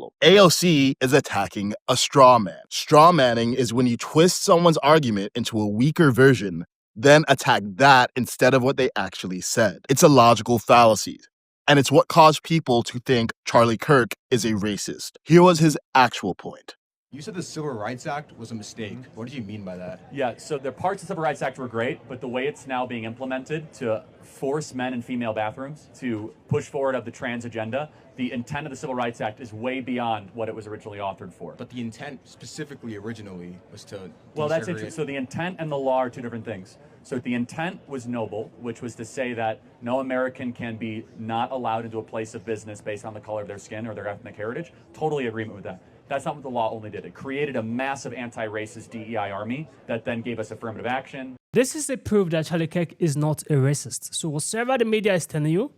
problem. AOC is attacking a straw man. Straw manning is when you twist someone's argument into a weaker version, then attack that instead of what they actually said. It's a logical fallacy. And it's what caused people to think Charlie Kirk is a racist. Here was his actual point. You said the Civil Rights Act was a mistake. What did you mean by that? Yeah, so the parts of the Civil Rights Act were great, but the way it's now being implemented to force men in female bathrooms to push forward of the trans agenda, the intent of the Civil Rights Act is way beyond what it was originally authored for. But the intent specifically originally was to... Well, that's interesting. So the intent and the law are two different things. So the intent was noble, which was to say that no American can be not allowed into a place of business based on the color of their skin or their ethnic heritage. Totally agreement with that. That's not what the law only did. It created a massive anti-racist DEI army that then gave us affirmative action. This is a proof that Charlie Kirk is not a racist. So whatever the media is telling you,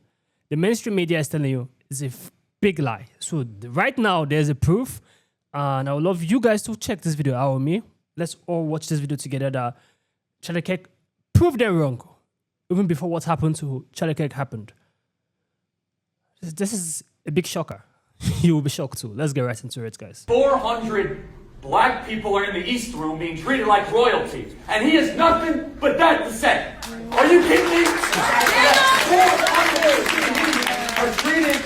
the mainstream media is telling you, is a big lie. So right now, there's a proof. And I would love you guys to check this video out with me. Let's all watch this video together that Charlie Kirk proved them wrong. Even before what happened to Charlie Kirk happened. This is a big shocker. You will be shocked too. Let's get right into it, guys. 400 black people are in the East Room being treated like royalty, and he has nothing but that to say. Are you kidding me? 400 are treated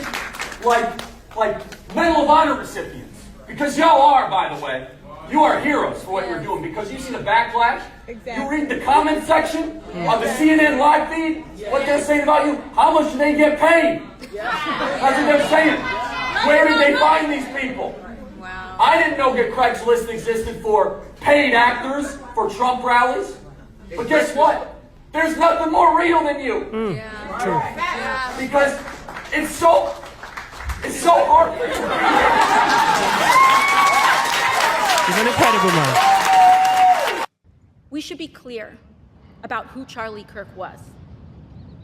like Medal of Honor recipients. Because y'all are, by the way. You are heroes for what you're doing, because you see the backlash. Exactly. You read the comment section on the CNN live feed, what they're saying about you. How much do they get paid? That's what they're saying. Where did they find these people? Wow. I didn't know that Craigslist existed for paid actors for Trump rallies. But guess what? There's nothing more real than you. Yeah. Because it's so hard for you. He's an incredible man. We should be clear about who Charlie Kirk was.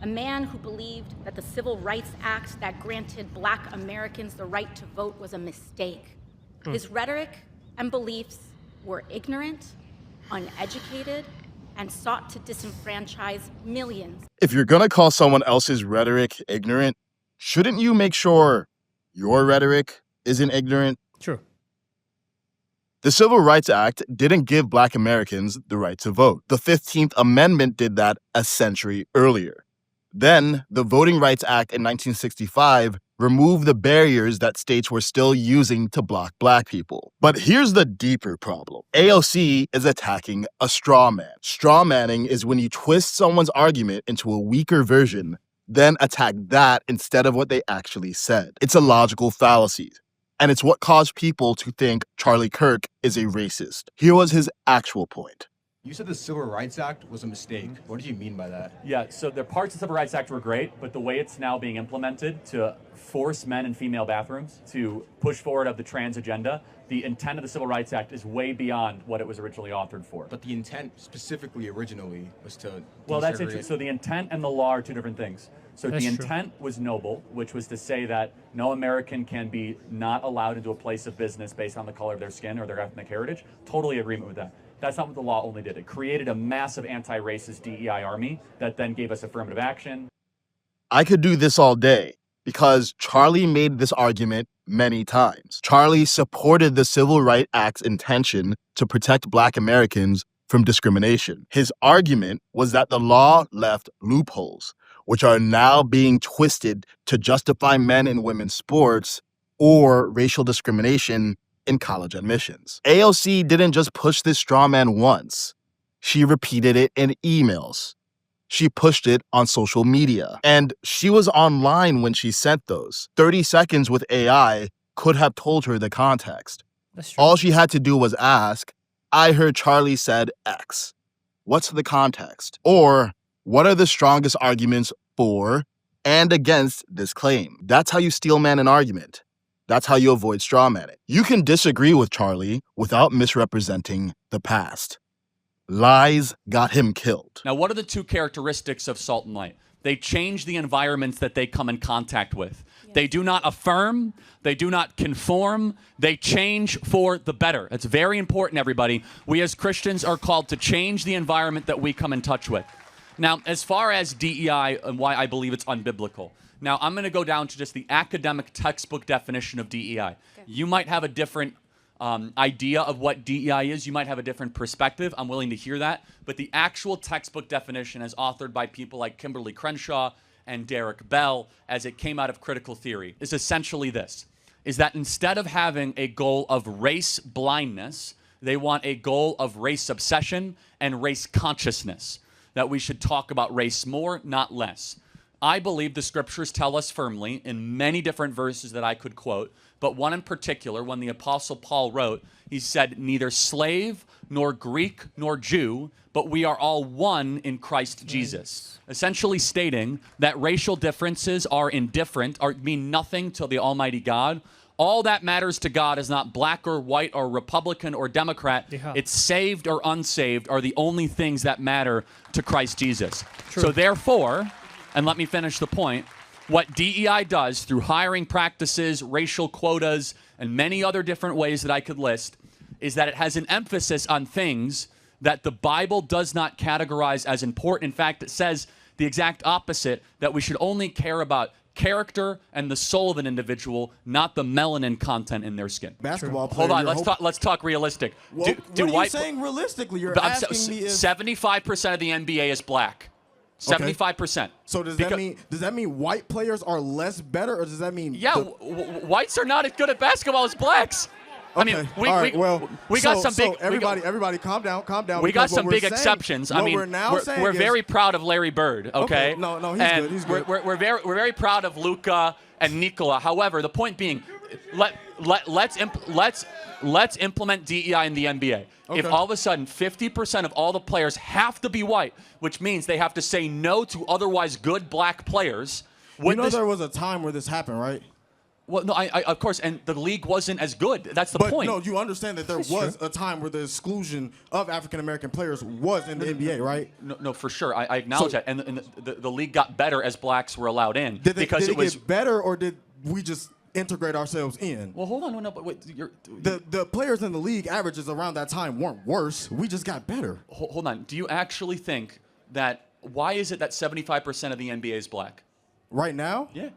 A man who believed that the Civil Rights Act that granted Black Americans the right to vote was a mistake. His rhetoric and beliefs were ignorant, uneducated, and sought to disenfranchise millions. If you're gonna call someone else's rhetoric ignorant, shouldn't you make sure your rhetoric isn't ignorant? True. The Civil Rights Act didn't give Black Americans the right to vote. The 15th Amendment did that a century earlier. Then, the Voting Rights Act in 1965 removed the barriers that states were still using to block Black people. But here's the deeper problem. AOC is attacking a straw man. Straw manning is when you twist someone's argument into a weaker version, then attack that instead of what they actually said. It's a logical fallacy. And it's what caused people to think Charlie Kirk is a racist. Here was his actual point. You said the Civil Rights Act was a mistake. What did you mean by that? Yeah, so the parts of the Civil Rights Act were great, but the way it's now being implemented to force men in female bathrooms to push forward of the trans agenda, the intent of the Civil Rights Act is way beyond what it was originally authored for. But the intent specifically originally was to... Well, that's interesting. So the intent and the law are two different things. So That's the true. intent was noble, which was to say that no American can be not allowed into a place of business based on the color of their skin or their ethnic heritage. Totally agreement with that. That's not what the law only did. It created a massive anti-racist DEI army that then gave us affirmative action. I could do this all day because Charlie made this argument many times. Charlie supported the Civil Rights Act's intention to protect Black Americans from discrimination. His argument was that the law left loopholes, which are now being twisted to justify men and women's sports or racial discrimination in college admissions. AOC didn't just push this straw man once. She repeated it in emails. She pushed it on social media. And she was online when she sent those. 30 seconds with AI could have told her the context. That's true. All she had to do was ask, I heard Charlie said X. What's the context? Or what are the strongest arguments for and against this claim? That's how you steel man an argument. That's how you avoid straw manning. You can disagree with Charlie without misrepresenting the past. Lies got him killed. Now, what are the two characteristics of salt and light? They change the environments that they come in contact with. Yes. They do not affirm, they do not conform, they change for the better. It's very important, everybody. We as Christians are called to change the environment that we come in touch with. Now, as far as DEI and why I believe it's unbiblical, now I'm going to go down to just the academic textbook definition of DEI. Okay. You might have a different idea of what DEI is. You might have a different perspective. I'm willing to hear that. But the actual textbook definition, as authored by people like Kimberly Crenshaw and Derek Bell, as it came out of critical theory, is essentially this, is that instead of having a goal of race blindness, they want a goal of race obsession and race consciousness, that we should talk about race more, not less. I believe the scriptures tell us firmly in many different verses that I could quote, but one in particular, when the Apostle Paul wrote, he said, neither slave nor Greek nor Jew, but we are all one in Christ Jesus. Essentially stating that racial differences are indifferent, or mean nothing to the Almighty God. All that matters to God is not black or white or Republican or Democrat. Yeah. It's saved or unsaved are the only things that matter to Christ Jesus. True. So therefore, and let me finish the point, what DEI does through hiring practices, racial quotas, and many other different ways that I could list, is that it has an emphasis on things that the Bible does not categorize as important. In fact, it says the exact opposite, that we should only care about character and the soul of an individual, not the melanin content in their skin. Basketball player. Hold on, let's talk realistic. Well, what are you saying realistically? You're asking me if 75% of the NBA is black. 75%. Okay. So does that mean white players are less better, or does that mean whites are not as good at basketball as blacks? Okay. I mean, we got some big. Everybody, calm down. We got some big exceptions. I mean, we're very proud of Larry Bird. Okay. No, he's good. We're very proud of Luka and Nikola. However, the point being, let's implement DEI in the NBA. Okay. If all of a sudden 50% of all the players have to be white, which means they have to say no to otherwise good black players. There was a time where this happened, right? Well, no, I of course, and the league wasn't as good. That's the point. No, you understand that there was a time where the exclusion of African-American players was in the NBA, right? No, for sure. I acknowledge that. And the league got better as blacks were allowed in. Did it get better, or did we just integrate ourselves in? Well, hold on. No, but wait. The players in the league averages around that time weren't worse. We just got better. Hold on. Do you actually think that, why is it that 75% of the NBA is black? Right now? Yeah.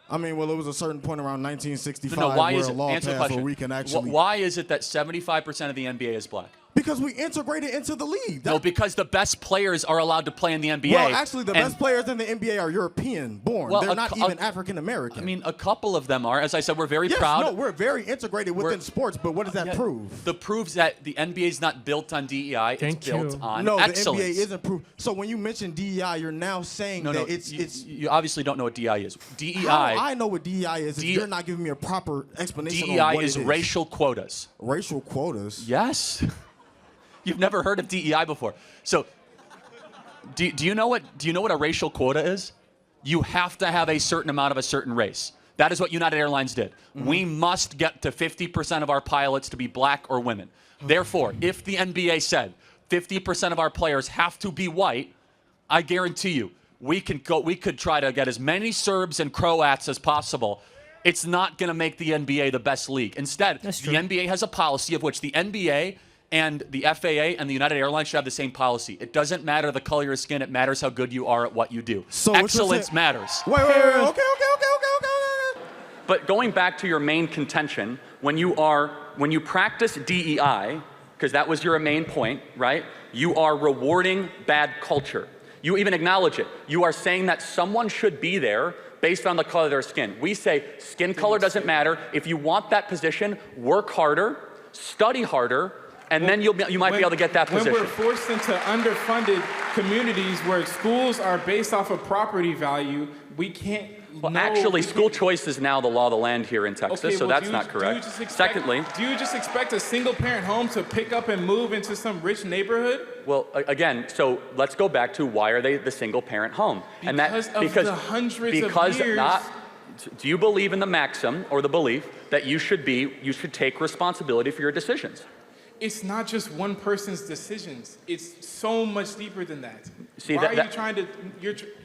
I mean, well, it was a certain point around 1965 why where is a it, law answer the passed question. where we can actually... Why is it that 75% of the NBA is black? Because we integrated into the league. No, because the best players are allowed to play in the NBA. Well, actually, the best players in the NBA are European-born. Well, they're not even African-American. I mean, a couple of them are. As I said, we're very yes, proud. No, we're very integrated within sports, but what does that prove? That proves that the NBA is not built on DEI. It's built on excellence. No, the NBA isn't proof. So when you mention DEI, you're now saying that it's... You obviously don't know what DEI is. DEI... How I know what DEI is if you're not giving me a proper explanation on what it is. DEI is racial quotas. Racial quotas? Yes. You've never heard of DEI before. So, do you know what a racial quota is? You have to have a certain amount of a certain race. That is what United Airlines did. Mm-hmm. We must get to 50% of our pilots to be black or women. Okay. Therefore, if the NBA said 50% of our players have to be white, I guarantee you, we could try to get as many Serbs and Croats as possible. It's not going to make the NBA the best league. Instead, the NBA has a policy of which the NBA and the FAA and the United Airlines should have the same policy. It doesn't matter the color of your skin. It matters how good you are at what you do. So excellence matters. Wait. Okay. But going back to your main contention, when you practice DEI, because that was your main point, right? You are rewarding bad culture. You even acknowledge it. You are saying that someone should be there based on the color of their skin. We say skin color doesn't matter. If you want that position, work harder, study harder, and then you might be able to get that position. When we're forced into underfunded communities where schools are based off of property value, we can't. Well, actually, school choice is now the law of the land here in Texas, so that's not correct. Secondly, do you just expect a single-parent home to pick up and move into some rich neighborhood? Well, again, so let's go back to why are they the single-parent home? Because of the hundreds of years. Do you believe in the maxim or the belief that you should take responsibility for your decisions? It's not just one person's decisions. It's so much deeper than that. See, Why are you trying to?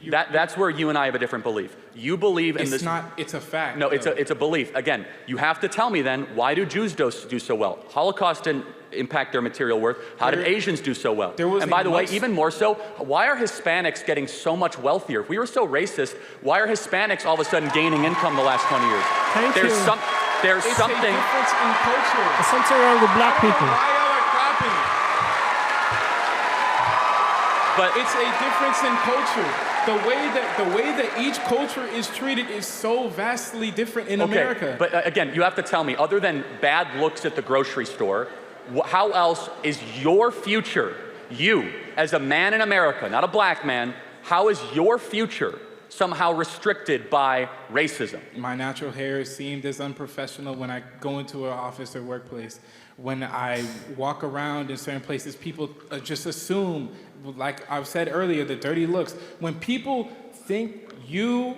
That's where you and I have a different belief. You believe in this. It's not. It's a fact. No, it's a belief. Again, you have to tell me then, why do Jews do so well? Holocaust didn't impact their material worth? How did Asians do so well? There was And by the way, even more so, why are Hispanics getting so much wealthier? If we were so racist, why are Hispanics all of a sudden gaining income the last 20 years? Thank you. There's It's something. a difference in culture. There's something wrong with black people. Why y'all are clapping? But It's a difference in culture. The way that each culture is treated is so vastly different in America. But again, you have to tell me, other than bad looks at the grocery store, how else is your future, you as a man in America, not a black man, how is your future somehow restricted by racism? My natural hair is seen as unprofessional when I go into an office or workplace. When I walk around in certain places, people just assume, like I've said earlier, the dirty looks. When people think you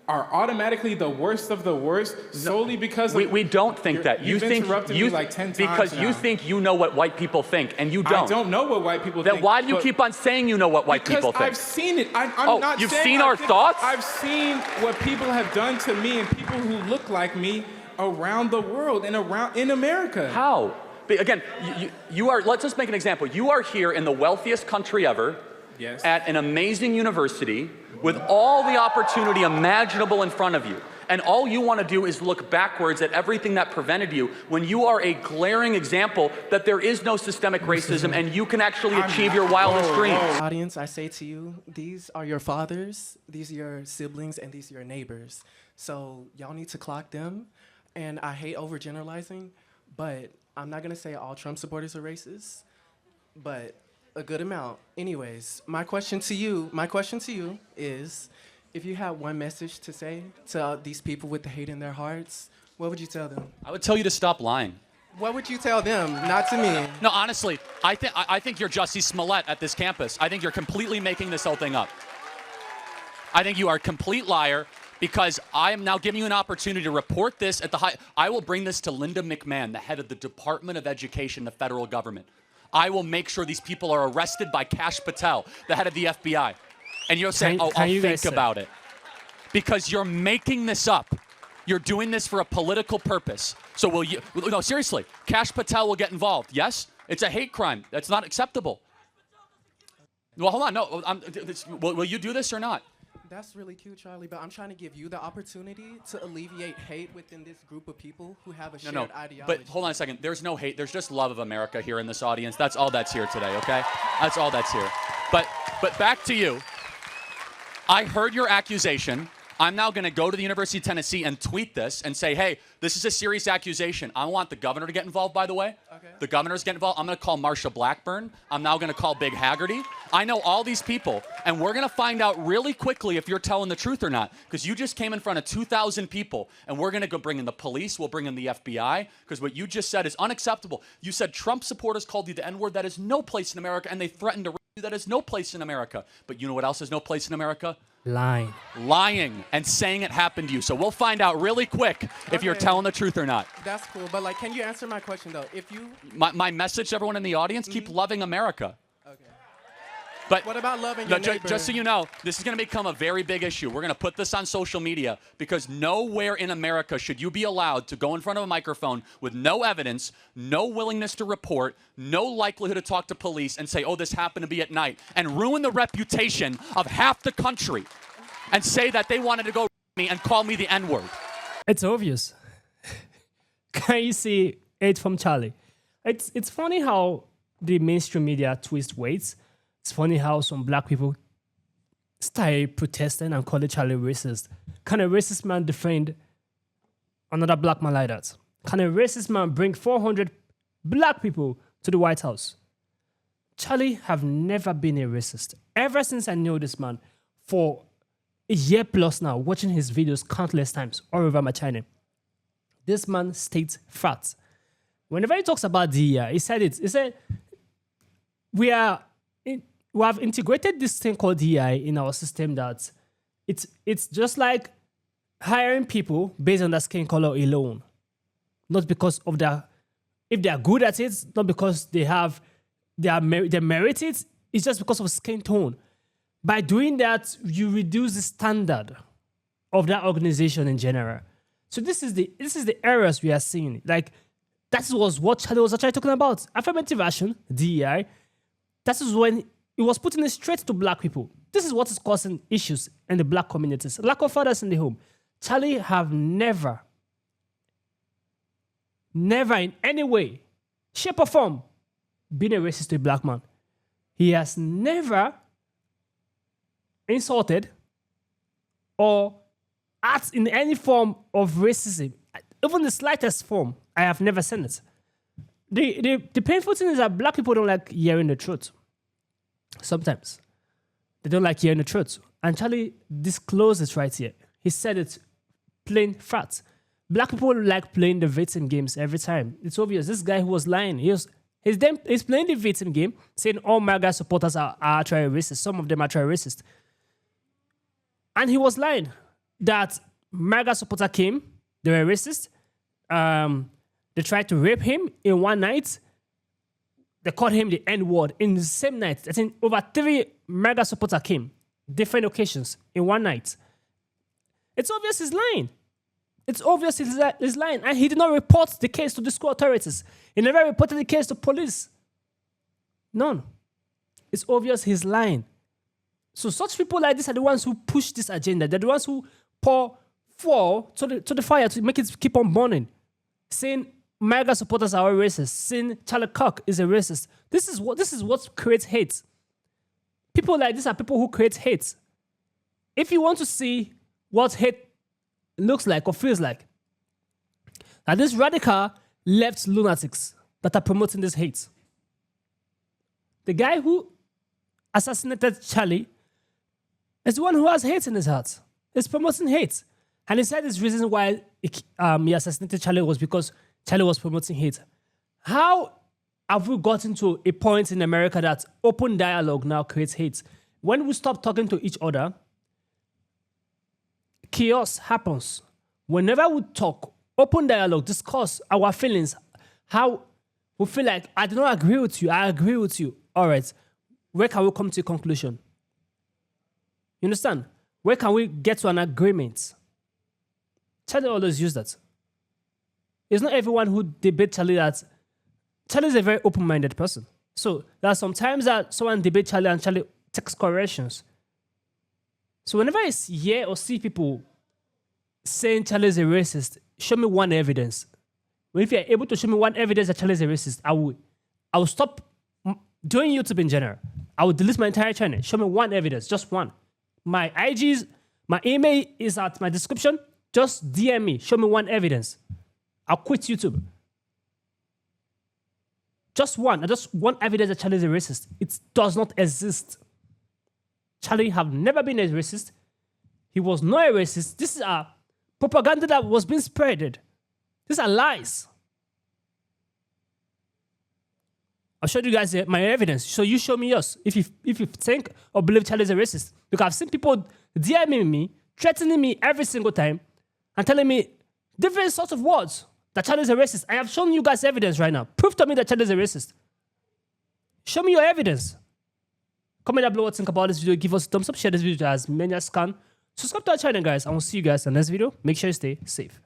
are automatically the worst of the worst solely because we don't think that. You've interrupted me like 10 times because you now. think you know what white people think, and you don't. I don't know what white people Then think. why do you but- keep on saying you know what white people Because think? I've seen it. I'm Oh, not you've saying seen I our think- thoughts? I've seen what people have done to me and people who look like me around the world and around in America. How? But again, you are, let's just make an example. You are here in the wealthiest country ever, Yes. at an amazing university, with all the opportunity imaginable in front of you. And all you want to do is look backwards at everything that prevented you, when you are a glaring example that there is no systemic racism and you can actually achieve your wildest dreams. Audience, I say to you, these are your fathers, these are your siblings, and these are your neighbors. So y'all need to clock them. And I hate overgeneralizing, but I'm not gonna say all Trump supporters are racist, but a good amount. Anyways, my question to you is, if you had one message to say to these people with the hate in their hearts, what would you tell them? I would tell you to stop lying. What would you tell them? Not to me. No, honestly, I think you're Jussie Smollett at this campus. I think you're completely making this whole thing up. I think you are a complete liar, because I am now giving you an opportunity to report this at the high. I will bring this to Linda McMahon, the head of the Department of Education, the federal government. I will make sure these people are arrested by Kash Patel, the head of the FBI. And you're saying, I'll think about it. Because you're making this up. You're doing this for a political purpose. So will you, no, seriously, Kash Patel will get involved. Yes? It's a hate crime. That's not acceptable. Well, hold on. No, will you do this or not? That's really cute, Charlie, but I'm trying to give you the opportunity to alleviate hate within this group of people who have a shared ideology. But hold on a second. There's no hate. There's just love of America here in this audience. That's all that's here today, okay? That's all that's here. But back to you. I heard your accusation. I'm now going to go to the University of Tennessee and tweet this and say, hey, this is a serious accusation. I want the governor to get involved, by the way. Okay. The governor's getting involved. I'm going to call Marsha Blackburn. I'm now going to call Big Haggerty. I know all these people, and we're going to find out really quickly if you're telling the truth or not, because you just came in front of 2,000 people, and we're going to go bring in the police. We'll bring in the FBI, because what you just said is unacceptable. You said Trump supporters called you the N-word. That is no place in America, and they threatened to rape you. That is no place in America. But you know what else is no place in America? Lying and saying it happened to you. So we'll find out really quick if you're telling the truth or not. That's cool, but like, can you answer my question though? If you... My message to everyone in the audience, keep loving America. Okay. But what about loving your neighbor? Just so you know, this is going to become a very big issue. We're going to put this on social media, because nowhere in America should you be allowed to go in front of a microphone with no evidence, no willingness to report, no likelihood to talk to police and say, oh, this happened to be at night, and ruin the reputation of half the country and say that they wanted to go me and call me the N-word. It's obvious. Can you see it from Charlie? It's funny how the mainstream media twist weights. It's funny how some black people started protesting and calling Charlie racist. Can a racist man defend another black man like that? Can a racist man bring 400 black people to the White House? Charlie have never been a racist. Ever since I knew this man, for a year plus now, watching his videos countless times all over my channel, this man states facts. Whenever he talks about DEI, he said it. He said, we have integrated this thing called DEI in our system that it's just like hiring people based on their skin color alone. Not because of if they are good at it, not because they merit it, it's just because of skin tone. By doing that, you reduce the standard of that organization in general. So this is the errors we are seeing. Like, That was what Charlie was actually talking about. Affirmative action, DEI. That is when it was putting it straight to black people. This is what is causing issues in the black communities. Lack of fathers in the home. Charlie have never in any way, shape or form, been a racist to a black man. He has never insulted or acted in any form of racism. Even the slightest form, I have never seen it. The painful thing is that black people don't like hearing the truth. Sometimes. They don't like hearing the truth. And Charlie disclosed it right here. He said it plain fat. Black people like playing the victim games every time. It's obvious. This guy who was lying, he's playing the victim game, saying all MAGA supporters are actually racist. Some of them are actually racist. And he was lying that MAGA supporter came, they were racist. They tried to rape him in one night. They called him the N-word in the same night. I think over 3 MAGA supporters came, different occasions, in one night. It's obvious he's lying. It's obvious he's lying. And he did not report the case to the school authorities. He never reported the case to police. None. It's obvious he's lying. So such people like this are the ones who push this agenda. They're the ones who pour fuel to the fire to make it keep on burning. Saying MAGA supporters are all racist. Saying Charlie Kirk is a racist. This is what creates hate. People like this are people who create hate. If you want to see what hate looks like or feels like, are these radical left lunatics that are promoting this hate. The guy who assassinated Charlie is the one who has hate in his heart. He's promoting hate. And he said his reason why he assassinated Charlie was because Charlie was promoting hate. How have we gotten to a point in America that open dialogue now creates hate? When we stop talking to each other, chaos happens. Whenever we talk, open dialogue, discuss our feelings, how we feel like, I do not agree with you, I agree with you. All right, where can we come to a conclusion? You understand? Where can we get to an agreement? Charlie always use that. It's not everyone who debates Charlie that Charlie is a very open-minded person. So there are some times that someone debates Charlie and Charlie takes corrections. So whenever I hear or see people saying Charlie is a racist, show me one evidence. If you're able to show me one evidence that Charlie is a racist, I will stop doing YouTube in general. I will delete my entire channel. Show me one evidence, just one. My IGs, my email is at my description. Just DM me. Show me one evidence. I'll quit YouTube. Just one. Just one evidence that Charlie is a racist. It does not exist. Charlie have never been a racist. He was not a racist. This is a propaganda that was being spreaded. These are lies. I'll show you guys my evidence. So you show me yours. If you think or believe Charlie is a racist. Because I've seen people DMing me, threatening me every single time, and telling me different sorts of words that Charlie is a racist. I have shown you guys evidence right now. Prove to me that Charlie is a racist. Show me your evidence. Comment down below what you think about this video. Give us a thumbs up. Share this video as many as can. Subscribe to our channel, guys. I will see you guys in the next video. Make sure you stay safe.